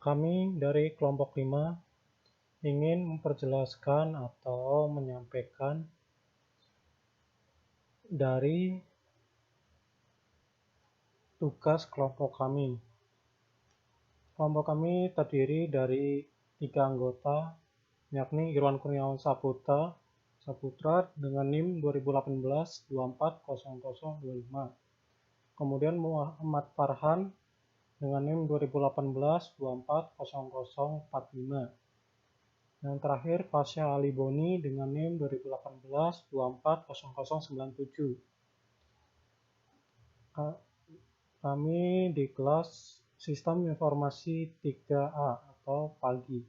Kami dari kelompok 5 ingin memperjelaskan atau menyampaikan dari tugas kelompok kami. Kelompok kami terdiri dari 3 anggota, yakni Irwan Kurniawan Saputra dengan NIM 2018-240025. Kemudian Muhammad Farhan dengan NIM 2018-240045. Yang terakhir Fasya Ali Boni dengan NIM 2018-240097. Kami di kelas Sistem Informasi 3A atau PAGI.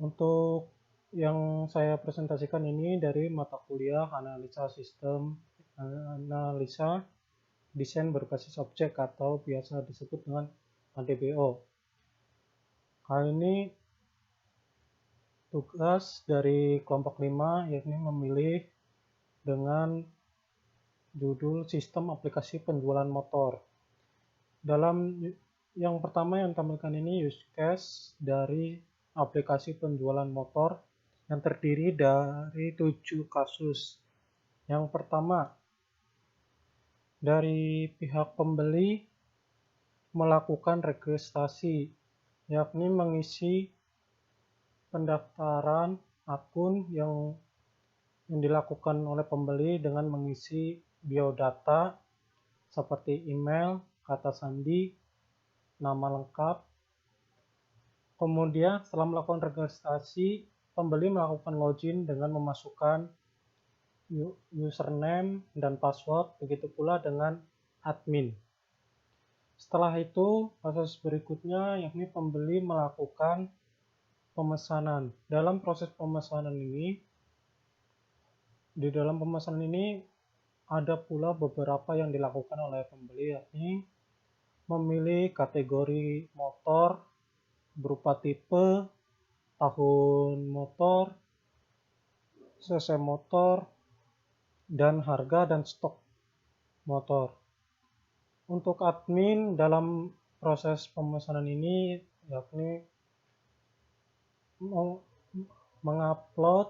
Untuk yang saya presentasikan ini dari mata kuliah Analisa Desain Berbasis Objek atau biasa disebut dengan ADBO. Kali ini tugas dari kelompok 5 yakni memilih dengan judul Sistem Aplikasi Penjualan Motor. Dalam yang pertama yang ditampilkan ini use case dari aplikasi penjualan motor yang terdiri dari 7 kasus. Yang pertama, dari pihak pembeli melakukan registrasi, yakni mengisi pendaftaran akun yang dilakukan oleh pembeli dengan mengisi biodata seperti email, kata sandi, nama lengkap. Kemudian setelah melakukan registrasi, pembeli melakukan login dengan memasukkan username dan password, begitu pula dengan admin. Setelah itu, proses berikutnya yakni pembeli melakukan pemesanan. Dalam proses pemesanan ini, ada pula beberapa yang dilakukan oleh pembeli, yakni memilih kategori motor berupa tipe, tahun motor, cc motor, dan harga dan stok motor. Untuk admin dalam proses pemesanan ini yakni mengupload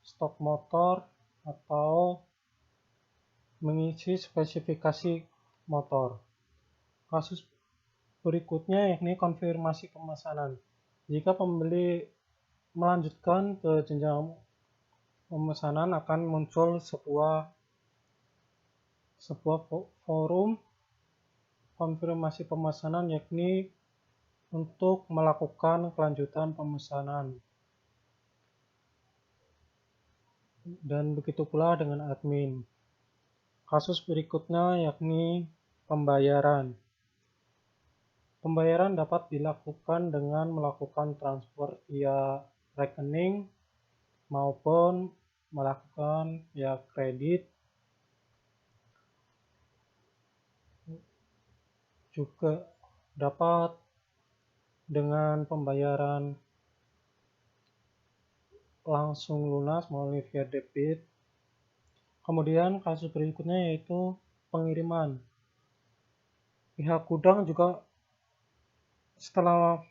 stok motor atau mengisi spesifikasi motor. Kasus berikutnya yakni konfirmasi pemesanan. Jika pembeli melanjutkan ke jenjang pemesanan, akan muncul sebuah forum konfirmasi pemesanan yakni untuk melakukan kelanjutan pemesanan. Dan begitu pula dengan admin. Kasus berikutnya yakni pembayaran. Pembayaran dapat dilakukan dengan melakukan transfer via rekening maupun melakukan via kredit. Juga dapat dengan pembayaran langsung lunas melalui via debit. Kemudian kasus berikutnya yaitu pengiriman. Pihak gudang juga setelah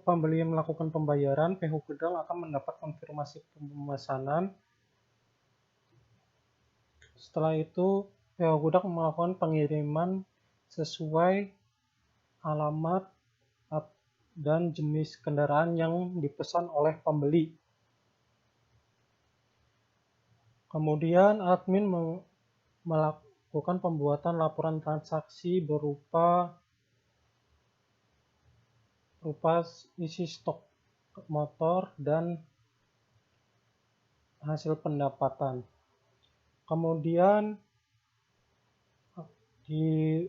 pembeli melakukan pembayaran, pihak gudang akan mendapat konfirmasi pemesanan. Setelah itu, pihak gudang melakukan pengiriman sesuai alamat dan jenis kendaraan yang dipesan oleh pembeli. Kemudian admin melakukan pembuatan laporan transaksi berupa isi stok motor dan hasil pendapatan. Kemudian di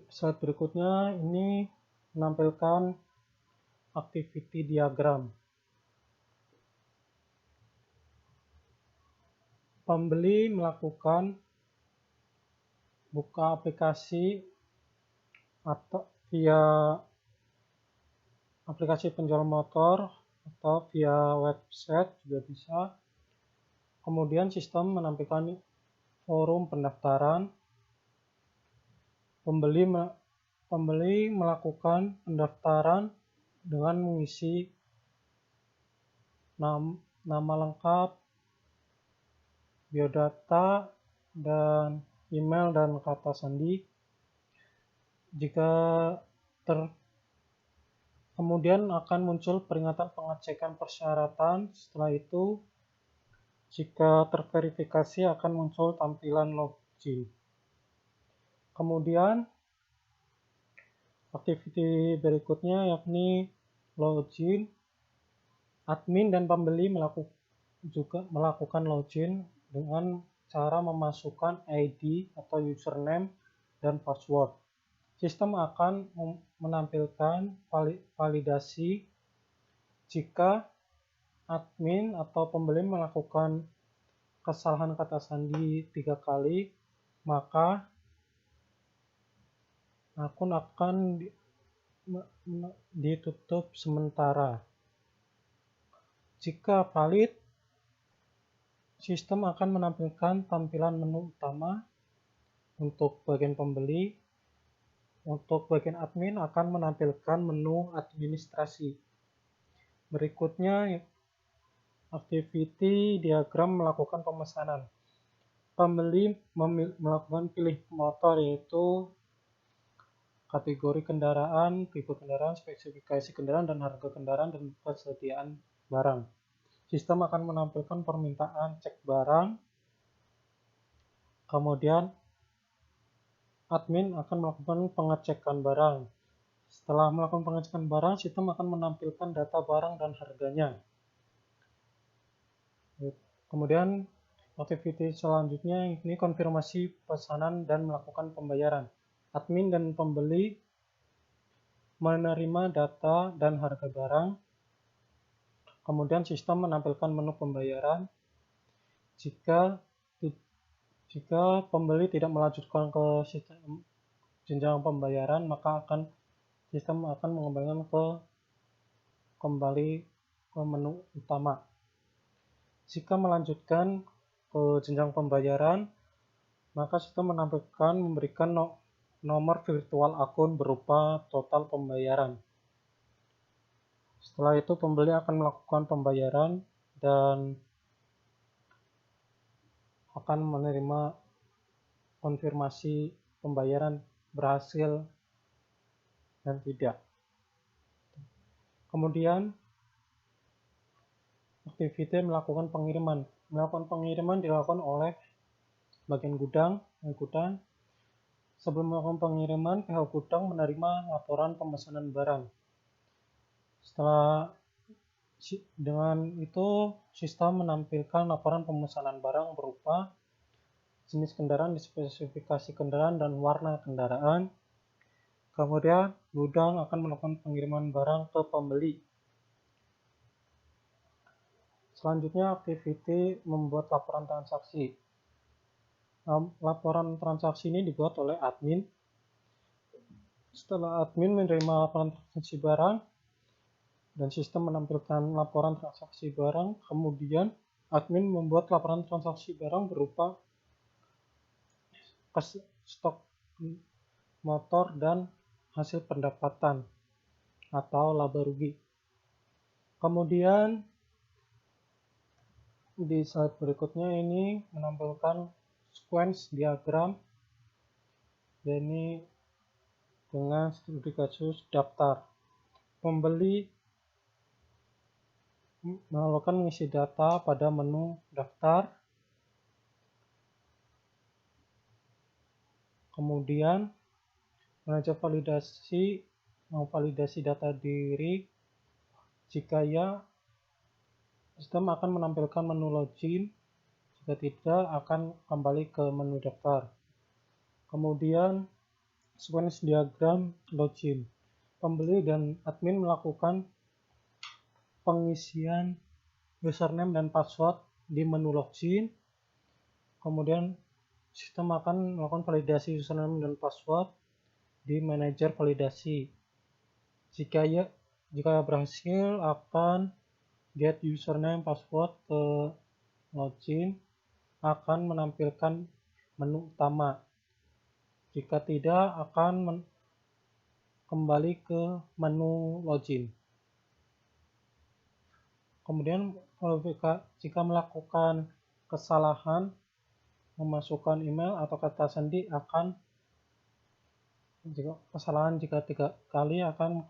slide berikutnya ini menampilkan activity diagram. Pembeli melakukan buka aplikasi atau via aplikasi penjual motor atau via website juga bisa. Kemudian sistem menampilkan forum pendaftaran. Pembeli pembeli melakukan pendaftaran dengan mengisi nama lengkap, biodata, dan email dan kata sandi. Kemudian akan muncul peringatan pengecekan persyaratan. Setelah itu, jika terverifikasi akan muncul tampilan login. Kemudian, aktiviti berikutnya yakni login. Admin dan pembeli juga melakukan login dengan cara memasukkan ID atau username dan password. Sistem akan menampilkan validasi jika admin atau pembeli melakukan kesalahan kata sandi 3 kali, maka akun akan ditutup sementara. Jika valid, sistem akan menampilkan tampilan menu utama untuk bagian pembeli. Untuk bagian admin akan menampilkan menu administrasi. Berikutnya, activity diagram melakukan pemesanan. Pembeli melakukan pilih motor, yaitu kategori kendaraan, tipe kendaraan, spesifikasi kendaraan, dan harga kendaraan, dan persediaan barang. Sistem akan menampilkan permintaan cek barang. Kemudian admin akan melakukan pengecekan barang. Setelah melakukan pengecekan barang, sistem akan menampilkan data barang dan harganya. Kemudian aktiviti selanjutnya ini konfirmasi pesanan dan melakukan pembayaran. Admin dan pembeli menerima data dan harga barang. Kemudian sistem menampilkan menu pembayaran. Jika pembeli tidak melanjutkan ke sistem jenjang pembayaran, maka sistem akan mengembalikan kembali ke menu utama. Jika melanjutkan ke jenjang pembayaran, maka sistem memberikan nomor virtual akun berupa total pembayaran. Setelah itu pembeli akan melakukan pembayaran dan akan menerima konfirmasi pembayaran berhasil dan tidak. Kemudian aktiviti melakukan pengiriman. Melakukan pengiriman dilakukan oleh bagian gudang. Sebelum melakukan pengiriman, pihak gudang menerima laporan pemesanan barang. Dengan itu, sistem menampilkan laporan pemesanan barang berupa jenis kendaraan, spesifikasi kendaraan, dan warna kendaraan. Kemudian, gudang akan melakukan pengiriman barang ke pembeli. Selanjutnya, aktiviti membuat laporan transaksi. Laporan transaksi ini dibuat oleh admin. Setelah admin menerima laporan transaksi barang dan sistem menampilkan laporan transaksi barang, kemudian admin membuat laporan transaksi barang berupa stok motor dan hasil pendapatan atau laba rugi. Kemudian di slide berikutnya ini menampilkan sequence diagram, ini dengan studi kasus daftar. Pembeli melakukan mengisi data pada menu daftar. Kemudian manajer validasi data diri. Jika ya, sistem akan menampilkan menu login. Jika tidak, akan kembali ke menu daftar. Kemudian sequence diagram login. Pembeli dan admin melakukan pengisian username dan password di menu login. Kemudian sistem akan melakukan validasi username dan password di manajer validasi. Jika berhasil, akan get username password ke login, akan menampilkan menu utama. Jika tidak, akan kembali ke menu login. Kemudian jika melakukan kesalahan memasukkan email atau kata sandi jika 3 kali akan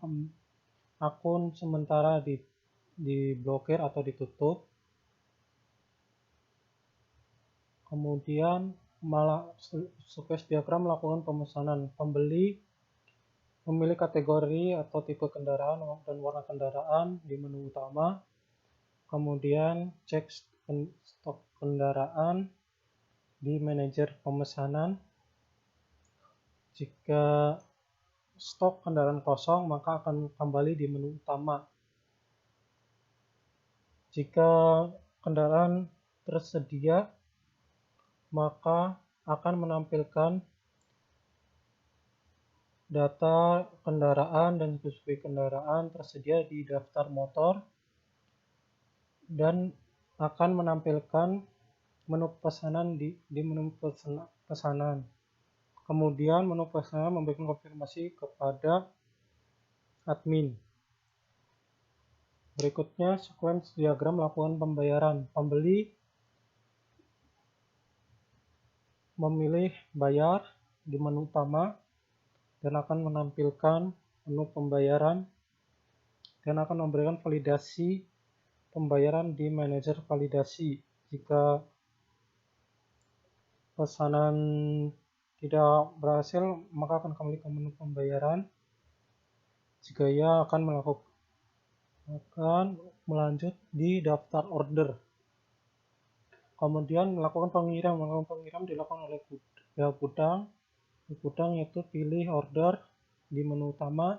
akun sementara diblokir atau ditutup. Kemudian sequence diagram melakukan pemesanan. Pembeli memilih kategori atau tipe kendaraan dan warna kendaraan di menu utama. Kemudian cek stok kendaraan di manajer pemesanan. Jika stok kendaraan kosong, maka akan kembali di menu utama. Jika kendaraan tersedia, maka akan menampilkan data kendaraan dan spesifik kendaraan tersedia di daftar motor dan akan menampilkan menu pesanan di menu pesanan. Kemudian menu pesanan memberikan konfirmasi kepada admin. Berikutnya sequence diagram melakukan pembayaran. Pembeli memilih bayar di menu utama dan akan menampilkan menu pembayaran dan akan memberikan validasi pembayaran di manajer validasi. Jika pesanan tidak berhasil, maka akan kembali ke menu pembayaran. Jika ya, akan melanjut di daftar order. Kemudian melakukan pengiriman dilakukan oleh pihak gudang. Di gudang yaitu pilih order di menu utama,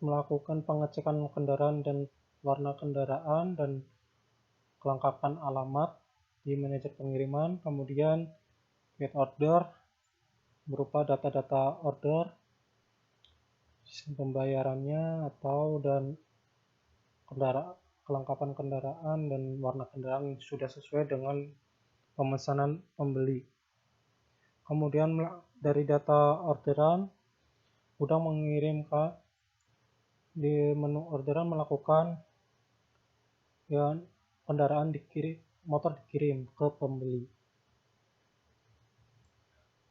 melakukan pengecekan kendaraan dan warna kendaraan dan kelengkapan alamat di manajer pengiriman. Kemudian get order berupa data-data order, sistem pembayarannya dan kelengkapan kendaraan dan warna kendaraan yang sudah sesuai dengan pemesanan pembeli. Kemudian dari data orderan, gudang mengirimkan di menu orderan melakukan motor dikirim ke pembeli.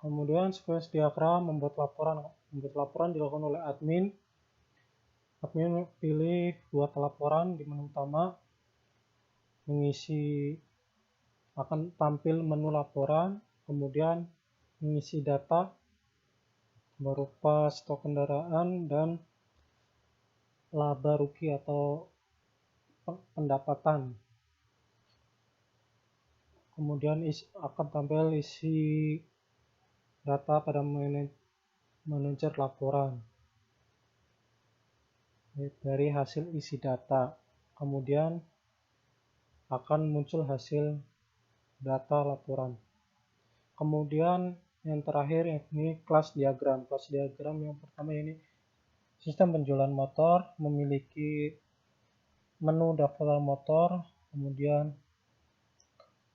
Kemudian sequence diagram membuat laporan. Laporan dilakukan oleh admin. Admin pilih buat laporan di menu utama, akan tampil menu laporan, kemudian mengisi data berupa stok kendaraan dan laba rugi atau pendapatan. Kemudian akan tampil isi data pada manajer laporan dari hasil isi data. Kemudian akan muncul hasil data laporan. Kemudian yang terakhir ini kelas diagram. Kelas diagram yang pertama ini sistem penjualan motor, memiliki menu daftar motor, kemudian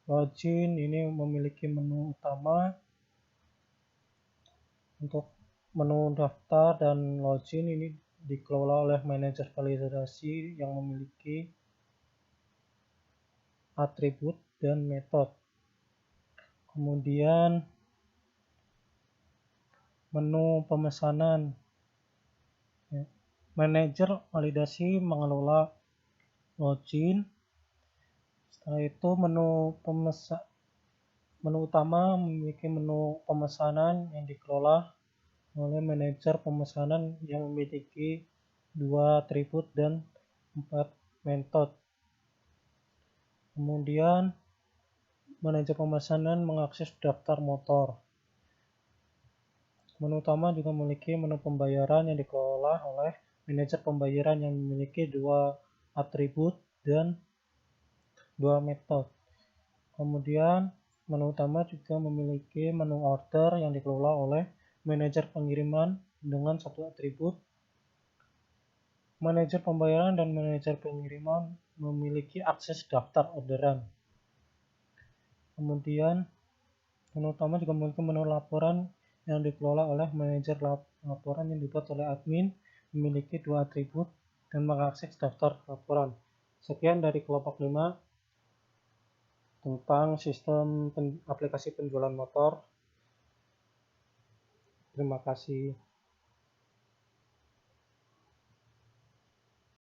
login ini memiliki menu utama. Untuk menu daftar dan login ini dikelola oleh manajer validasi yang memiliki atribut dan metode. Kemudian menu pemesanan, manajer validasi mengelola login. Setelah itu menu utama memiliki menu pemesanan yang dikelola oleh manajer pemesanan yang memiliki 2 atribut dan 4 metode. Kemudian manajer pemesanan mengakses daftar motor. Menu utama juga memiliki menu pembayaran yang dikelola oleh manajer pembayaran yang memiliki 2 atribut dan 2 metode. Kemudian menu utama juga memiliki menu order yang dikelola oleh manajer pengiriman dengan 1 atribut. Manajer pembayaran dan manajer pengiriman memiliki akses daftar orderan. Kemudian menu utama juga memiliki menu laporan yang dikelola oleh manajer laporan yang dibuat oleh admin, memiliki 2 atribut, dan mengakses daftar laporan. Sekian dari kelompok 5 tentang sistem aplikasi penjualan motor. Terima kasih.